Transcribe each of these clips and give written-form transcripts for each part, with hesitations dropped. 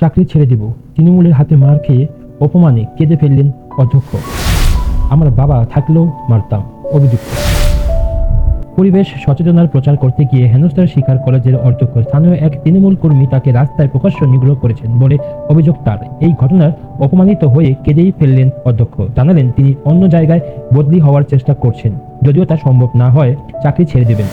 চাকরি ছেড়ে দেব। তৃণমূলের হাতে মার খেয়ে অপমানে কেঁদে ফেললেন অধ্যক্ষ। আমার বাবা থাকলেও মারতাম, অভিযুক্ত। পরিবেশ সচেতনার প্রচার করতে গিয়ে হেনস্থার শিকার কলেজের অধ্যক্ষ স্থানীয় এক তৃণমূল কর্মী তাকে রাস্তায় প্রকাশ্য নিগ্রহ করেছেন বলে অভিযোগ তার। এই ঘটনার অপমানিত হয়ে কেঁদেই ফেললেন অধ্যক্ষ। জানালেন তিনি অন্য জায়গায় বদলি হওয়ার চেষ্টা করছেন, যদিও তা সম্ভব না হয় চাকরি ছেড়ে দেবেন।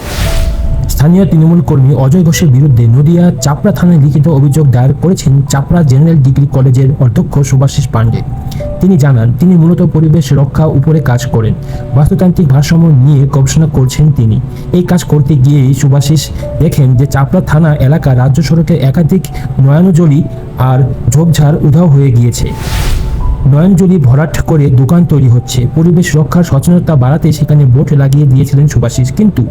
স্থানীয় তৃণমূল কর্মী অজয় ঘোষের বিরুদ্ধে নদিয়া চাপড়া থানায় লিখিত অভিযোগ দায়ের করেছেন চাপড়া জেনারেল ডিগ্রি কলেজের অধ্যক্ষ শুভাশিস পাণ্ডে। তিনি জানান, তিনি মূলত পরিবেশ রক্ষা উপরে কাজ করেন, বাস্তুতান্ত্রিক ভারসাম্য নিয়ে গবেষণা করছেন তিনি। এই কাজ করতে গিয়েই শুভাশিস দেখেন যে চাপড়া থানা এলাকা রাজ্য সড়কে একাধিক নয়নজলি আর ঝোপঝাড় উধাও হয়ে গিয়েছে। নয়নজলি ভরাট করে দোকান তৈরি হচ্ছে। পরিবেশ রক্ষার সচেতনতা বাড়াতে সেখানে বোট লাগিয়ে দিয়েছিলেন শুভাশিস, কিন্তু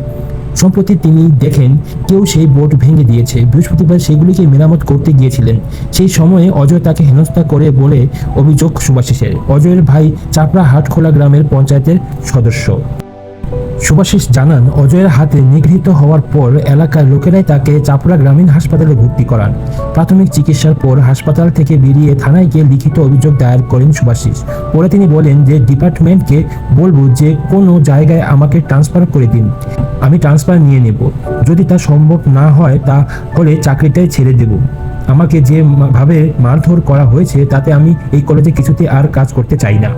সম্প্রতি তিনি দেখেন কেউ সেই বোট ভেঙে দিয়েছে। বৃহস্পতিবার সেগুলিকে মেরামত করতে গিয়েছিলেন। সেই সময়ে অজয় তাকে হেনস্থা করে বলে অভিযোগ শুভাশিসের। অজয়ের ভাই চাপড়া হাটখোলা গ্রামের পঞ্চায়েতের সদস্য। শুভাশিস জানান, অজয়ের হাতে নিগৃহীত হওয়ার পর এলাকার লোকেরাই তাকে চাপড়া গ্রামীণ হাসপাতালে ভর্তি করান। প্রাথমিক চিকিৎসার পর হাসপাতাল থেকে বেরিয়ে থানায় গিয়ে লিখিত অভিযোগ দায়ের করেন শুভাশিস। পরে তিনি বলেন যে ডিপার্টমেন্টকে বলবো যে কোনো জায়গায় আমাকে ট্রান্সফার করে দিন, আমি ট্রান্সফার নিয়ে নেব। যদি তা সম্ভব না হয় তাহলে চাকরিটাই ছেড়ে দেব। আমাকে যে ভাবে মারধর করা হয়েছে তাতে আমি এই কলেজে কিছুতে আর কাজ করতে চাই না।